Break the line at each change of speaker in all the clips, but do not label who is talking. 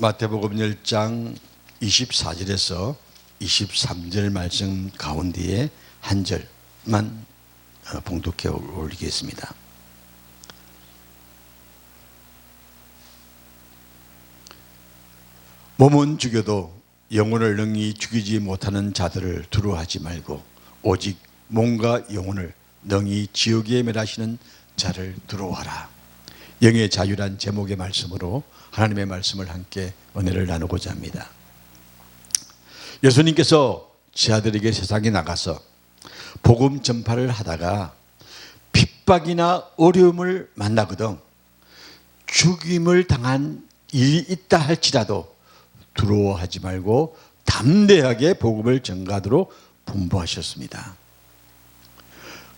마태복음 10장 24절에서 23절 말씀 가운데에 한 절만 봉독해 올리겠습니다. 몸은 죽여도 영혼을 능히 죽이지 못하는 자들을 두려워하지 말고 오직 몸과 영혼을 능히 지옥에 멸하시는 자를 두려워하라. 영의 자유란 제목의 말씀으로 하나님의 말씀을 함께 은혜를 나누고자 합니다. 예수님께서 제 아들에게 세상에 나가서 복음 전파를 하다가 핍박이나 어려움을 만나거든 죽임을 당한 일이 있다 할지라도 두려워하지 말고 담대하게 복음을 전가하도록 분부하셨습니다.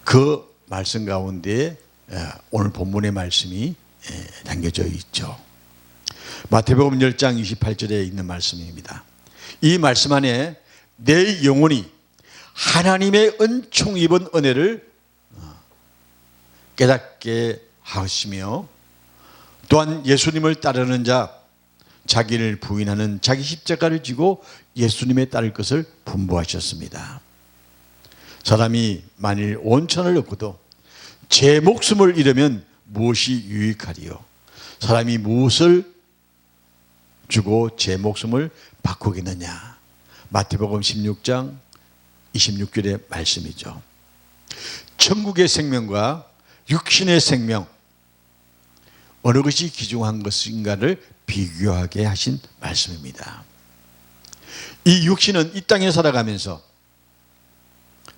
그 말씀 가운데 오늘 본문의 말씀이 담겨져 있죠. 마태복음 10장 28절에 있는 말씀입니다. 이 말씀 안에 내 영혼이 하나님의 은총 입은 은혜를 깨닫게 하시며 또한 예수님을 따르는 자, 자기를 부인하는 자기 십자가를 지고 예수님에 따를 것을 분부하셨습니다. 사람이 만일 온천을 얻고도 제 목숨을 잃으면 무엇이 유익하리요? 사람이 무엇을 주고 제 목숨을 바꾸겠느냐? 마태복음 16장 26절의 말씀이죠. 천국의 생명과 육신의 생명 어느 것이 귀중한 것인가를 비교하게 하신 말씀입니다. 이 육신은 이 땅에 살아가면서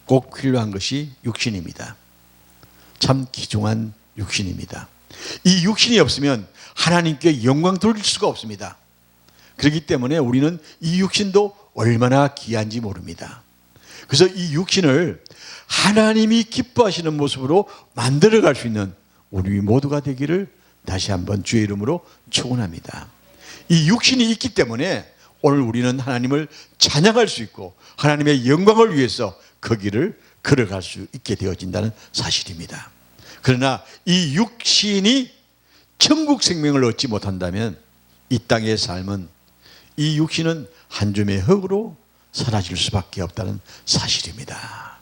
꼭 필요한 것이 육신입니다. 참 귀중한 육신입니다. 이 육신이 없으면 하나님께 영광 돌릴 수가 없습니다. 그렇기 때문에 우리는 이 육신도 얼마나 귀한지 모릅니다. 그래서 이 육신을 하나님이 기뻐하시는 모습으로 만들어갈 수 있는 우리 모두가 되기를 다시 한번 주의 이름으로 축원합니다. 이 육신이 있기 때문에 오늘 우리는 하나님을 찬양할 수 있고 하나님의 영광을 위해서 그 길을 걸어갈 수 있게 되어진다는 사실입니다. 그러나 이 육신이 천국 생명을 얻지 못한다면 이 땅의 삶은 이 육신은 한 줌의 흙으로 사라질 수밖에 없다는 사실입니다.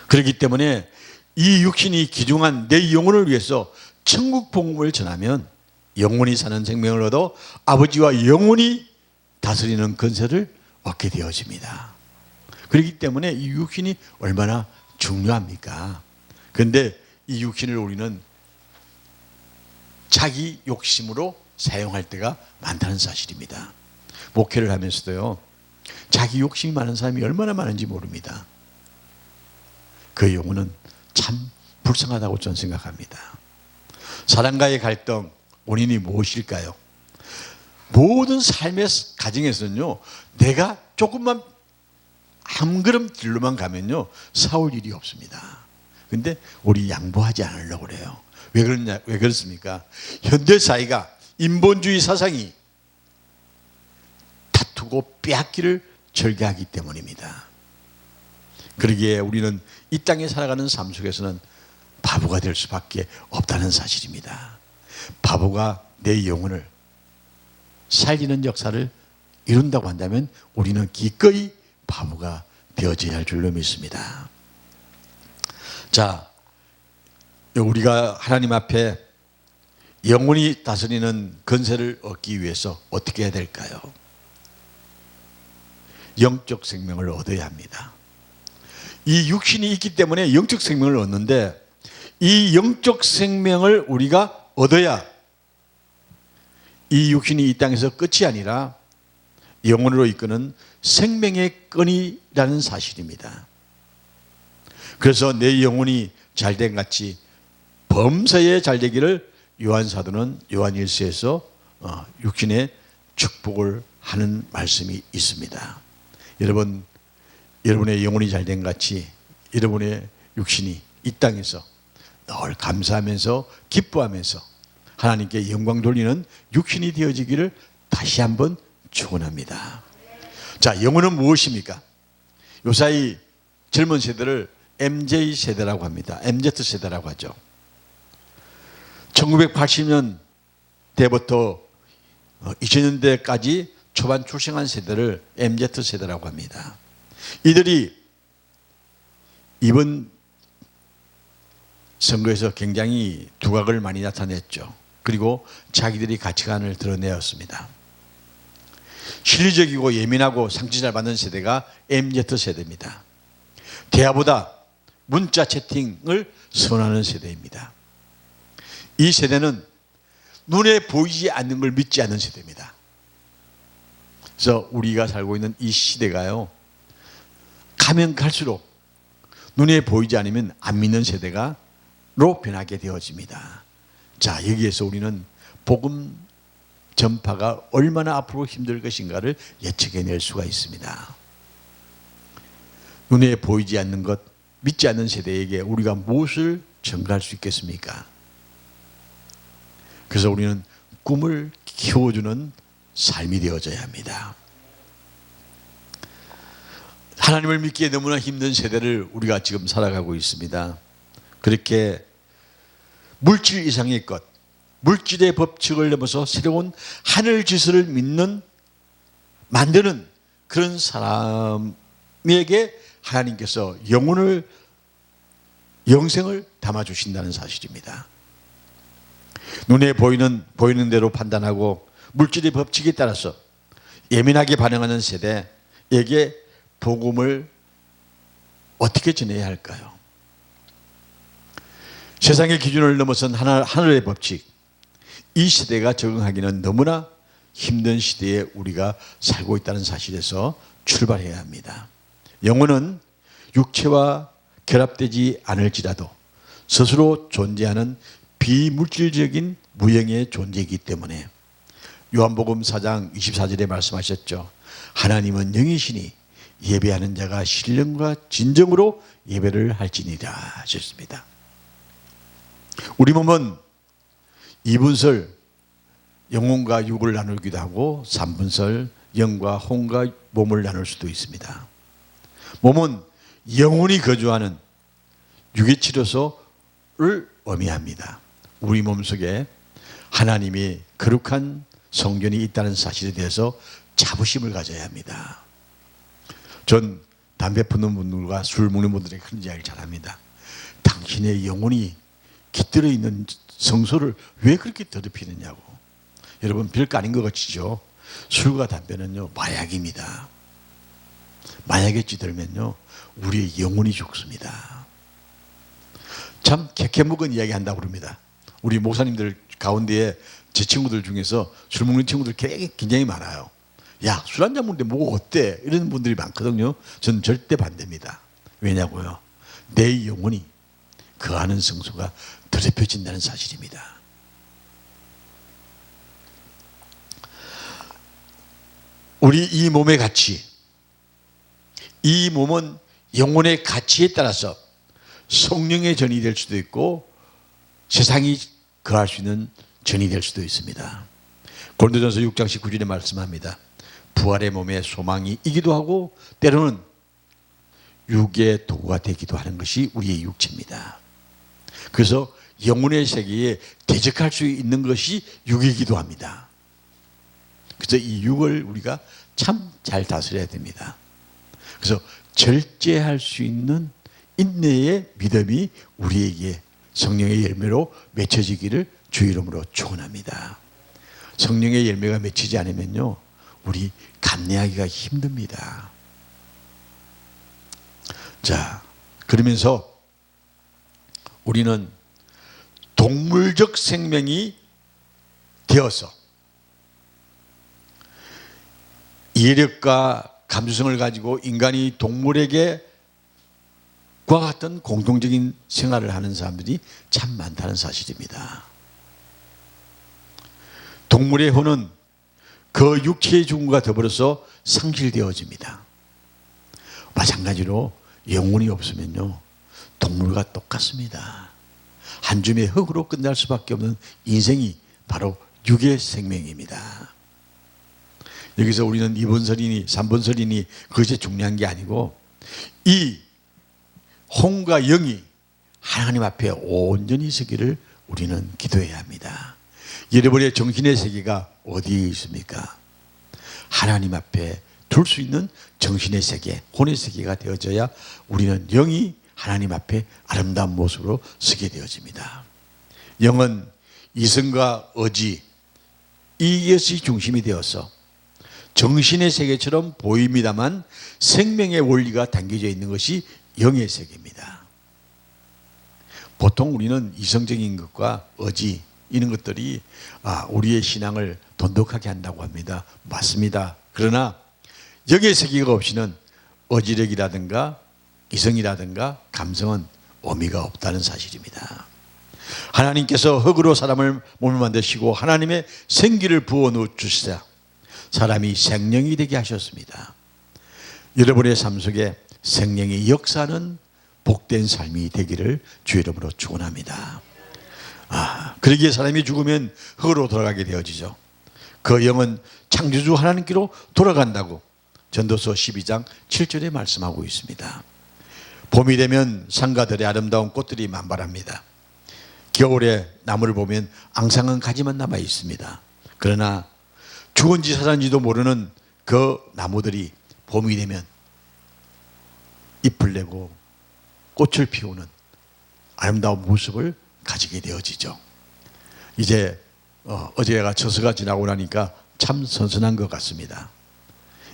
그렇기 때문에 이 육신이 귀중한 내 영혼을 위해서 천국 복음을 전하면 영원히 사는 생명을 얻어 아버지와 영원히 다스리는 권세를 얻게 되어집니다. 그렇기 때문에 이 육신이 얼마나 중요합니까? 그런데 이 육신을 우리는 자기 욕심으로 사용할 때가 많다는 사실입니다. 목회를 하면서도요, 자기 욕심이 많은 사람이 얼마나 많은지 모릅니다. 그 영혼은 참 불쌍하다고 저는 생각합니다. 사람과의 갈등, 원인이 무엇일까요? 모든 삶의 가정에서는요, 내가 조금만 한 걸음 뒤로만 가면요, 싸울 일이 없습니다. 근데 우리 양보하지 않으려고 그래요. 왜 그렇습니까? 현대 사회가 인본주의 사상이 다투고 빼앗기를 절개하기 때문입니다. 그러기에 우리는 이 땅에 살아가는 삶 속에서는 바보가 될 수밖에 없다는 사실입니다. 바보가 내 영혼을 살리는 역사를 이룬다고 한다면 우리는 기꺼이 바보가 되어져야 할 줄로 믿습니다. 자, 우리가 하나님 앞에 영원히 다스리는 권세를 얻기 위해서 어떻게 해야 될까요? 영적 생명을 얻어야 합니다. 이 육신이 있기 때문에 영적 생명을 얻는데 이 영적 생명을 우리가 얻어야 이 육신이 이 땅에서 끝이 아니라 영혼으로 이끄는 생명의 끈이라는 사실입니다. 그래서 내 영혼이 잘된 같이 범사에 잘되기를 요한 사도는 요한 1서에서 육신의 축복을 하는 말씀이 있습니다. 여러분의 영혼이 잘된 같이 여러분의 육신이 이 땅에서 늘 감사하면서 기뻐하면서 하나님께 영광 돌리는 육신이 되어지기를 다시 한번 축원합니다. 자, 영혼은 무엇입니까? 요사이 젊은 세대를 MZ세대라고 합니다. MZ세대라고 하죠. 1980년 때부터 2000년대까지 초반 출생한 세대를 MZ 세대라고 합니다. 이들이 이번 선거에서 굉장히 두각을 많이 나타냈죠. 그리고 자기들이 가치관을 드러내었습니다. 실리적이고 예민하고 상처 잘 받는 세대가 MZ 세대입니다. 대화보다 문자 채팅을 선호하는 세대입니다. 이 세대는 눈에 보이지 않는 걸 믿지 않는 세대입니다. 그래서 우리가 살고 있는 이 시대가요, 가면 갈수록 눈에 보이지 않으면 안 믿는 세대로 변하게 되어집니다. 자, 여기에서 우리는 복음 전파가 얼마나 앞으로 힘들 것인가를 예측해낼 수가 있습니다. 눈에 보이지 않는 것, 믿지 않는 세대에게 우리가 무엇을 전가할 수 있겠습니까? 그래서 우리는 꿈을 키워주는 삶이 되어져야 합니다. 하나님을 믿기에 너무나 힘든 세대를 우리가 지금 살아가고 있습니다. 그렇게 물질 이상의 것, 물질의 법칙을 넘어서 새로운 하늘 질서를 만드는 그런 사람에게 하나님께서 영생을 담아주신다는 사실입니다. 눈에 보이는 대로 판단하고 물질의 법칙에 따라서 예민하게 반응하는 세대에게 복음을 어떻게 전해야 할까요? 세상의 기준을 넘어선 하늘의 법칙, 이 시대가 적응하기는 너무나 힘든 시대에 우리가 살고 있다는 사실에서 출발해야 합니다. 영혼은 육체와 결합되지 않을지라도 스스로 존재하는 비물질적인 무형의 존재이기 때문에 요한복음 4장 24절에 말씀하셨죠. 하나님은 영이시니 예배하는 자가 신령과 진정으로 예배를 할지니라 하셨습니다. 우리 몸은 2분설 영혼과 육을 나누기도 하고 3분설 영과 혼과 몸을 나눌 수도 있습니다. 몸은 영혼이 거주하는 유기치료소를 의미합니다. 우리 몸속에 하나님이 거룩한 성전이 있다는 사실에 대해서 자부심을 가져야 합니다. 전 담배 피우는 분들과 술 먹는 분들에게 그런 이야기를 잘합니다. 당신의 영혼이 깃들어 있는 성소를 왜 그렇게 더럽히느냐고. 여러분, 별거 아닌 것 같으시죠? 술과 담배는요, 마약입니다. 마약에 찌들면요, 우리의 영혼이 죽습니다. 참 개케묵은 이야기 한다고 그럽니다. 우리 목사님들 가운데에 제 친구들 중에서 술 먹는 친구들 굉장히 많아요. 야, 술 한잔 먹는데 뭐가 어때? 이런 분들이 많거든요. 저는 절대 반대입니다. 왜냐고요? 내 영혼이 거하는 성소가 더럽혀진다는 사실입니다. 우리 이 몸의 가치, 이 몸은 영혼의 가치에 따라서 성령의 전이 될 수도 있고 세상이 거할 수 있는 전이 될 수도 있습니다. 고린도전서 6장 19절에 말씀합니다. 부활의 몸의 소망이이기도 하고 때로는 육의 도구가 되기도 하는 것이 우리의 육체입니다. 그래서 영혼의 세계에 대적할 수 있는 것이 육이기도 합니다. 그래서 이 육을 우리가 참 잘 다스려야 됩니다. 그래서 절제할 수 있는 인내의 믿음이 우리에게 성령의 열매로 맺혀지기를 주 이름으로 축원합니다. 성령의 열매가 맺히지 않으면요, 우리 감내하기가 힘듭니다. 자, 그러면서 우리는 동물적 생명이 되어서 이해력과 감수성을 가지고 인간이 동물에게 과 같은 공동적인 생활을 하는 사람들이 참 많다는 사실입니다. 동물의 혼은 그 육체의 죽음과 더불어서 상실되어집니다. 마찬가지로 영혼이 없으면요, 동물과 똑같습니다. 한 줌의 흙으로 끝날 수밖에 없는 인생이 바로 육의 생명입니다. 여기서 우리는 2번설이니 3번설이니 그것이 중요한 게 아니고 이 혼과 영이 하나님 앞에 온전히 서기를 우리는 기도해야 합니다. 여러분의 정신의 세계가 어디에 있습니까? 하나님 앞에 둘 수 있는 정신의 세계, 혼의 세계가 되어져야 우리는 영이 하나님 앞에 아름다운 모습으로 서게 되어집니다. 영은 이성과 의지, 이것이 중심이 되어서 정신의 세계처럼 보입니다만 생명의 원리가 담겨져 있는 것이 영의 세계입니다. 보통 우리는 이성적인 것과 의지 이런 것들이 우리의 신앙을 돈독하게 한다고 합니다. 맞습니다. 그러나 영의 세계가 없이는 의지력이라든가 이성이라든가 감성은 의미가 없다는 사실입니다. 하나님께서 흙으로 사람을 몸을 만드시고 하나님의 생기를 부어 주시사 사람이 생명이 되게 하셨습니다. 여러분의 삶 속에 생명의 역사는 복된 삶이 되기를 주의 이름으로 축원합니다. 그러기에 사람이 죽으면 흙으로 돌아가게 되어지죠. 그 영은 창조주 하나님께로 돌아간다고 전도서 12장 7절에 말씀하고 있습니다. 봄이 되면 상가들의 아름다운 꽃들이 만발합니다. 겨울에 나무를 보면 앙상한 가지만 남아 있습니다. 그러나 죽은지 살았는지도 모르는 그 나무들이 봄이 되면 잎을 내고 꽃을 피우는 아름다운 모습을 가지게 되어지죠. 이제 어제가 처서가 지나고 나니까 참 선선한 것 같습니다.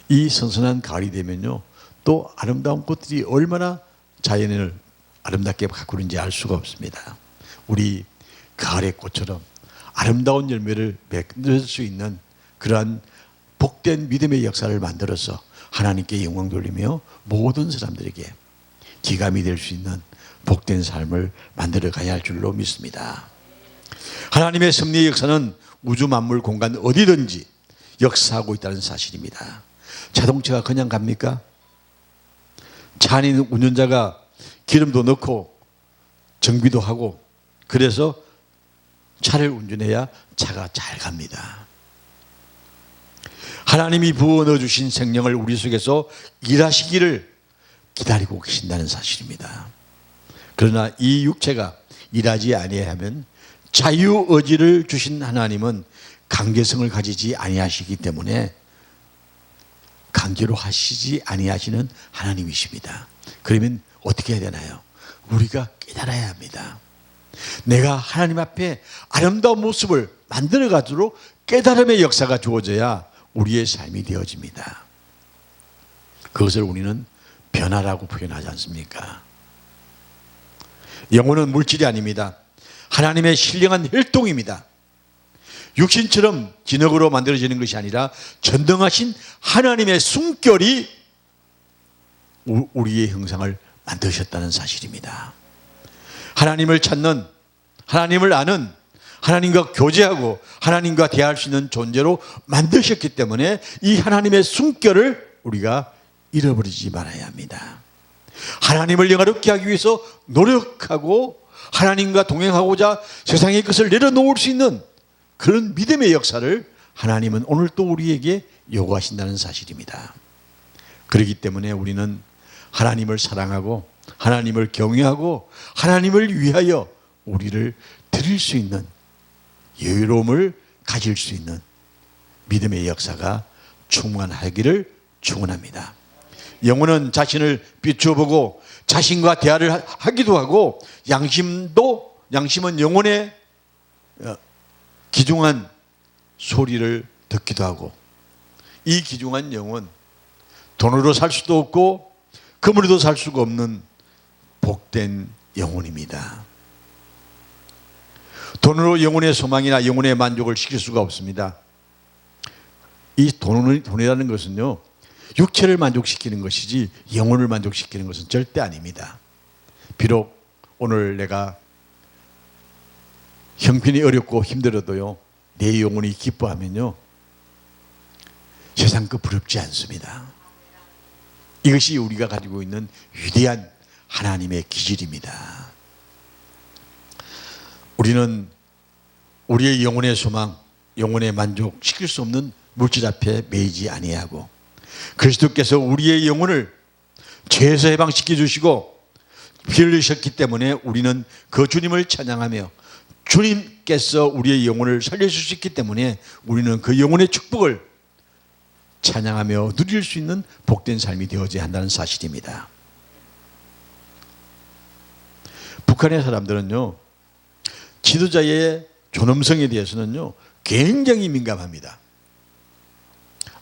이 선선한 가을이 되면요, 또 아름다운 꽃들이 얼마나 자연을 아름답게 가꾸는지 알 수가 없습니다. 우리 가을의 꽃처럼 아름다운 열매를 맺을 수 있는 그러한 복된 믿음의 역사를 만들어서 하나님께 영광 돌리며 모든 사람들에게 기감이 될 수 있는 복된 삶을 만들어 가야 할 줄로 믿습니다. 하나님의 섭리의 역사는 우주 만물 공간 어디든지 역사하고 있다는 사실입니다. 자동차가 그냥 갑니까? 차 안에 있는 운전자가 기름도 넣고 정비도 하고 그래서 차를 운전해야 차가 잘 갑니다. 하나님이 부어 넣어주신 생명을 우리 속에서 일하시기를 기다리고 계신다는 사실입니다. 그러나 이 육체가 일하지 아니하면 자유의지를 주신 하나님은 강제성을 가지지 아니하시기 때문에 강제로 하시지 아니하시는 하나님이십니다. 그러면 어떻게 해야 되나요? 우리가 깨달아야 합니다. 내가 하나님 앞에 아름다운 모습을 만들어 가도록 깨달음의 역사가 주어져야 우리의 삶이 되어집니다. 그것을 우리는 변화라고 표현하지 않습니까? 영혼은 물질이 아닙니다. 하나님의 신령한 혈통입니다. 육신처럼 진흙으로 만들어지는 것이 아니라 전능하신 하나님의 숨결이 우리의 형상을 만드셨다는 사실입니다. 하나님을 찾는, 하나님을 아는, 하나님과 교제하고 하나님과 대화할 수 있는 존재로 만드셨기 때문에 이 하나님의 숨결을 우리가 잃어버리지 말아야 합니다. 하나님을 영화롭게 하기 위해서 노력하고 하나님과 동행하고자 세상의 것을 내려놓을 수 있는 그런 믿음의 역사를 하나님은 오늘 또 우리에게 요구하신다는 사실입니다. 그렇기 때문에 우리는 하나님을 사랑하고 하나님을 경외하고 하나님을 위하여 우리를 드릴 수 있는 여유로움을 가질 수 있는 믿음의 역사가 충만하기를 축원합니다. 영혼은 자신을 비춰보고 자신과 대화를 하기도 하고 양심은 영혼의 귀중한 소리를 듣기도 하고 이 귀중한 영혼 돈으로 살 수도 없고 금으로도 살 수가 없는 복된 영혼입니다. 돈으로 영혼의 소망이나 영혼의 만족을 시킬 수가 없습니다. 이 돈이라는 것은요, 육체를 만족시키는 것이지 영혼을 만족시키는 것은 절대 아닙니다. 비록 오늘 내가 형편이 어렵고 힘들어도요, 내 영혼이 기뻐하면요, 세상 그 부럽지 않습니다. 이것이 우리가 가지고 있는 위대한 하나님의 기질입니다. 우리는 우리의 영혼의 소망, 영혼의 만족 시킬 수 없는 물질 앞에 매이지 아니하고 그리스도께서 우리의 영혼을 죄에서 해방시켜 주시고 피 흘리셨기 때문에 우리는 그 주님을 찬양하며 주님께서 우리의 영혼을 살려줄 수 있기 때문에 우리는 그 영혼의 축복을 찬양하며 누릴 수 있는 복된 삶이 되어져야 한다는 사실입니다. 북한의 사람들은요, 지도자의 존엄성에 대해서는요 굉장히 민감합니다.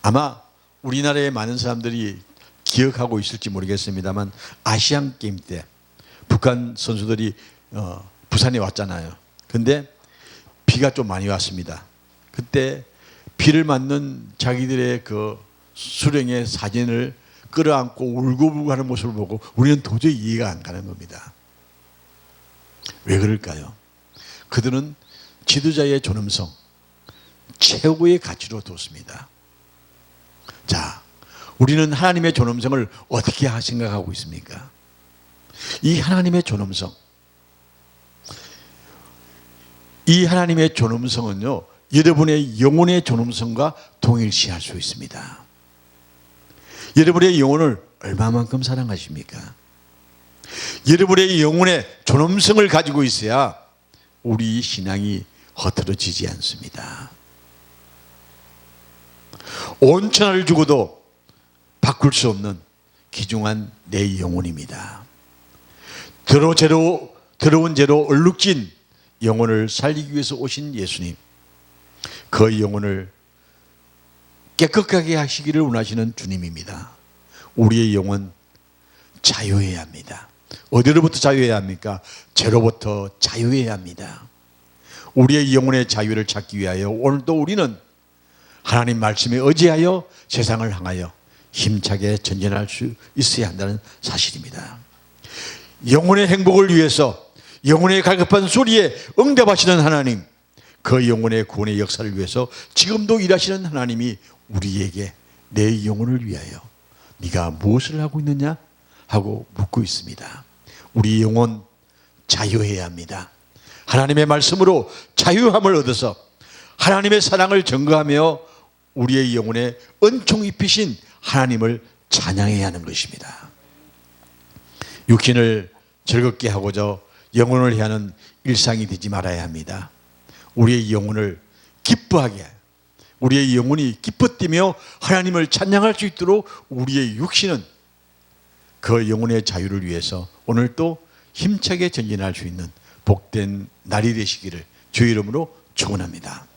아마 우리나라의 많은 사람들이 기억하고 있을지 모르겠습니다만 아시안 게임 때 북한 선수들이 부산에 왔잖아요. 근데 비가 좀 많이 왔습니다. 그때 비를 맞는 자기들의 그 수령의 사진을 끌어안고 울고불고 하는 모습을 보고 우리는 도저히 이해가 안 가는 겁니다. 왜 그럴까요? 그들은 지도자의 존엄성 최고의 가치로 뒀습니다. 자, 우리는 하나님의 존엄성을 어떻게 생각하고 있습니까? 이 하나님의 존엄성, 이 하나님의 존엄성은요 여러분의 영혼의 존엄성과 동일시할 수 있습니다. 여러분의 영혼을 얼마만큼 사랑하십니까? 여러분의 영혼의 존엄성을 가지고 있어야 우리 신앙이 허들어지지 않습니다. 온 천하를 주고도 바꿀 수 없는 귀중한 내 영혼입니다. 더러운 죄로 얼룩진 영혼을 살리기 위해서 오신 예수님, 그 영혼을 깨끗하게 하시기를 원하시는 주님입니다. 우리의 영혼 자유해야 합니다. 어디로부터 자유해야 합니까? 죄로부터 자유해야 합니다. 우리의 영혼의 자유를 찾기 위하여 오늘도 우리는 하나님 말씀에 의지하여 세상을 향하여 힘차게 전진할 수 있어야 한다는 사실입니다. 영혼의 행복을 위해서 영혼의 갈급한 소리에 응답하시는 하나님, 그 영혼의 구원의 역사를 위해서 지금도 일하시는 하나님이 우리에게 내 영혼을 위하여 네가 무엇을 하고 있느냐 하고 묻고 있습니다. 우리 영혼 자유해야 합니다. 하나님의 말씀으로 자유함을 얻어서 하나님의 사랑을 증거하며 우리의 영혼에 은총 입히신 하나님을 찬양해야 하는 것입니다. 육신을 즐겁게 하고자 영혼을 해하는 일상이 되지 말아야 합니다. 우리의 영혼을 기뻐하게, 우리의 영혼이 기뻐 뛰며 하나님을 찬양할 수 있도록 우리의 육신은 그 영혼의 자유를 위해서 오늘 또 힘차게 전진할 수 있는 복된 날이 되시기를 주의 이름으로 축원합니다.